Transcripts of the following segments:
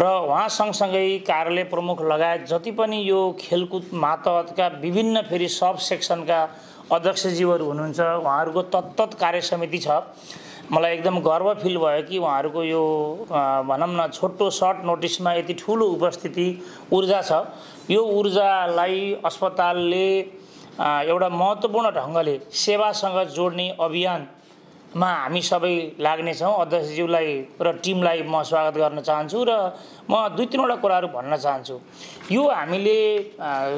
र उहाँ सँगसँगै कार्यालय प्रमुख लगायत जति पनि यो खेलकुद मातहतका विभिन्न फेरि सब सेक्सनका अध्यक्षज्यूहरू हुनुहुन्छ, उहाँहरूको तत्त कार्य समिति छ। मलाई एकदम गर्व फिल भयो कि उहाँहरूको यो भनौँ न छोटो सर्ट नोटिसमा यति ठुलो उपस्थिति ऊर्जा छ। यो ऊर्जालाई अस्पतालले एउटा महत्त्वपूर्ण ढङ्गले सेवासँग जोड्ने अभियानमा हामी सबै लाग्नेछौँ। अध्यक्षज्यूलाई र टिमलाई म स्वागत गर्न चाहन्छु र म दुई तीनवटा कुराहरू भन्न चाहन्छु। यो हामीले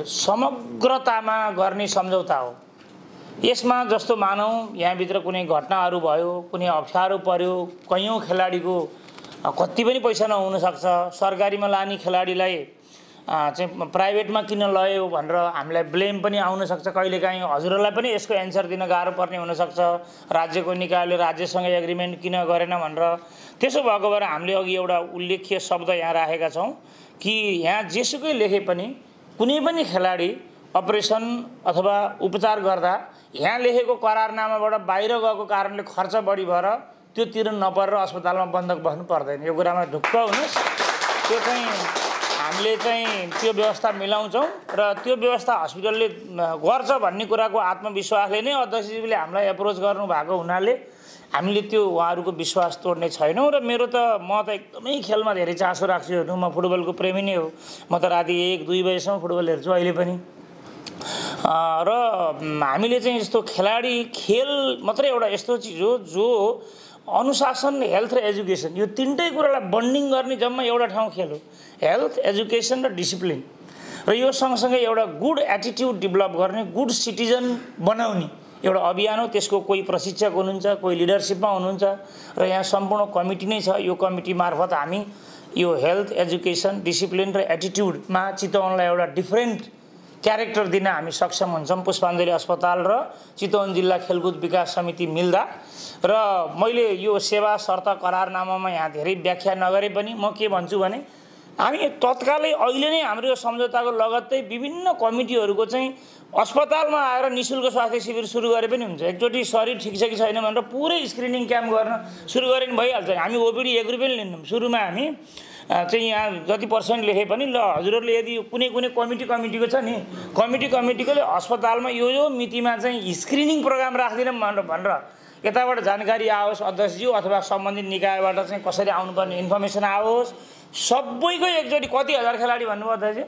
समग्रतामा गर्ने सम्झौता हो। यसमा जस्तो मानौँ यहाँभित्र कुनै घटनाहरू भयो, कुनै अप्ठ्यारो पर्यो, कैयौँ खेलाडीको कति पनि पैसा नहुनसक्छ, सरकारीमा लाने खेलाडीलाई चाहिँ प्राइभेटमा किन लयो भनेर हामीलाई ब्लेम पनि आउन सक्छ। कहिलेकाहीँ हजुरहरूलाई पनि यसको एन्सर दिन गाह्रो पर्ने हुनसक्छ, राज्यको निकायले राज्यसँग एग्रिमेन्ट किन गरेन भनेर। त्यसो भएको भएर हामीले अघि एउटा उल्लेख्य शब्द यहाँ राखेका छौँ कि यहाँ जेसुकै लेखे पनि कुनै पनि खेलाडी अपरेसन अथवा उपचार गर्दा यहाँ लेखेको करारनामाबाट बाहिर गएको कारणले खर्च बढी भएर त्यो तिर्न नपरेर अस्पतालमा बन्धक बस्नु पर्दैन। यो कुरामा ढुक्क हुनुहोस्। त्यो चाहिँ हामीले चाहिँ त्यो व्यवस्था मिलाउँछौँ र त्यो व्यवस्था हस्पिटलले गर्छ भन्ने कुराको आत्मविश्वासले नै अध्यक्षज्यूले हामीलाई एप्रोच गर्नु भएको हुनाले हामीले त्यो उहाँहरूको विश्वास तोड्ने छैनौँ। र मेरो त म त एकदमै खेलमा धेरै चासो राख्छु हेर्नु। म फुटबलको प्रेमी नै हो। म त राति 1-2 बजीसम्म फुटबल हेर्छु अहिले पनि। र हामीले चाहिँ यस्तो खेलाडी खेल मात्रै एउटा यस्तो चिज हो जो अनुशासन, हेल्थ र एजुकेसन यो तीनटै कुरालाई बन्डिङ गर्ने जम्मा एउटा ठाउँ खेल हो। हेल्थ, एजुकेसन र डिसिप्लिन। र यो सँगसँगै एउटा गुड एटिट्युड डेभलप गर्ने, गुड सिटिजन बनाउने एउटा अभियान हो। त्यसको कोही प्रशिक्षक हुनुहुन्छ, कोही लिडरसिपमा हुनुहुन्छ र यहाँ सम्पूर्ण कमिटी नै छ। यो कमिटी मार्फत हामी यो हेल्थ, एजुकेसन, डिसिप्लिन र एटिट्युडमा चितवनलाई एउटा डिफरेन्ट क्यारेक्टर दिन हामी सक्षम हुन्छौँ। पुष्पाञ्जली अस्पताल र चितवन जिल्ला खेलकुद विकास समिति मिल्दा। र मैले यो सेवा शर्त करारनामामा यहाँ धेरै व्याख्या नगरे पनि म के भन्छु भने हामी तत्कालै अहिले नै हाम्रो यो सम्झौताको लगत्तै विभिन्न कमिटीहरूको चाहिँ अस्पतालमा आएर निःशुल्क स्वास्थ्य शिविर सुरु गरे पनि हुन्छ। एकचोटि शरीर ठिक छ कि छैन भनेर पुरै स्क्रिनिङ क्याम्प गर्न सुरु गरे पनि भइहाल्छ। हामी ओपिडी 1 रुपियाँ लिन्नौँ। सुरुमा हामी चाहिँ यहाँ जति पर्सेन्ट लेखे पनि ल हजुरहरूले यदि कुनै कमिटीको छ नि, कमिटीकोले अस्पतालमा यो मितिमा चाहिँ स्क्रिनिङ प्रोग्राम राख्दिनौँ भनेर यताबाट जानकारी आओस् अध्यक्षज्यू अथवा सम्बन्धित निकायबाट चाहिँ कसरी आउनुपर्ने इन्फर्मेसन आओस्। सबैको एकचोटि कति हजार खेलाडी भन्नुभयो अध्यक्षज्यू?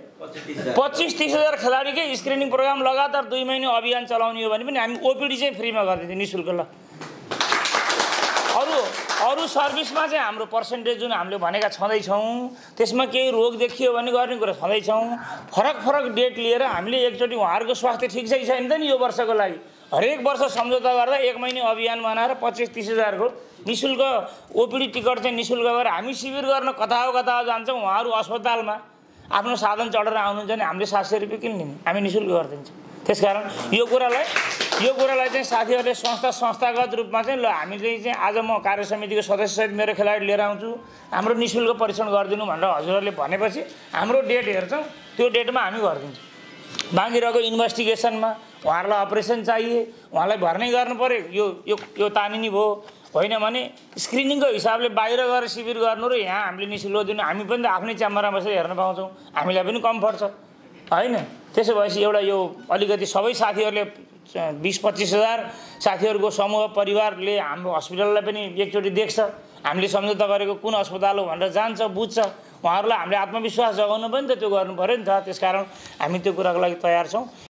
25-30 हजार खेलाडीकै स्क्रिनिङ प्रोग्राम लगातार 2 महिना अभियान चलाउने हो भने पनि हामी ओपिडी चाहिँ फ्रीमा गरिदिन्छौँ निःशुल्क। ल अरू सर्भिसमा चाहिँ हाम्रो पर्सेन्टेज जुन हामीले भनेका छँदैछौँ त्यसमा केही रोग देखियो भने गर्ने कुरा छँदैछौँ। फरक डेट लिएर हामीले एकचोटि उहाँहरूको स्वास्थ्य ठिक छ कि छैन त नि यो वर्षको लागि हरेक वर्ष सम्झौता गर्दा 1 महिना अभियान बनाएर 25-30 हजारको निःशुल्क ओपिडी टिकट चाहिँ निःशुल्क गरेर हामी शिविर गर्न कता हो जान्छौँ। उहाँहरू अस्पतालमा आफ्नो साधन चढेर आउनुहुन्छ भने हामीले 700 रुपियाँ किन लिने, हामी निःशुल्क गरिदिन्छौँ। त्यसकारण यो कुरालाई चाहिँ साथीहरूले संस्थागत रूपमा चाहिँ ल हामीले चाहिँ आज म कार्य समितिको सदस्यसहित मेरो खेलाडी लिएर आउँछु, हाम्रो निःशुल्क परीक्षण गरिदिनु भनेर हजुरहरूले भनेपछि हाम्रो डेट हेर्छौँ, त्यो डेटमा हामी गरिदिन्छौँ। बाँकी रहेको इन्भेस्टिगेसनमा उहाँहरूलाई अपरेसन चाहिए, उहाँलाई भर्नै गर्नु पर्यो, यो तानिनी भयो। होइन भने स्क्रिनिङको हिसाबले बाहिर गएर शिविर गर्नु र यहाँ हामीले निःशुल्क दिनु, हामी पनि त आफ्नै च्याम्बरमा बसेर हेर्न पाउँछौँ, हामीलाई पनि कम्फर्ट छ होइन। त्यसो भएपछि एउटा यो अलिकति सबै साथीहरूले 20-25 हजार साथीहरूको समूह परिवारले हाम्रो हस्पिटललाई पनि एकचोटि देख्छ, हामीले सम्झौता गरेको कुन अस्पताल हो भनेर जान्छ, बुझ्छ। उहाँहरूलाई हामीले आत्मविश्वास जगाउनु पनि त त्यो गर्नु पर्यो नि त। त्यसकारण हामी त्यो कुराको लागि तयार छौँ।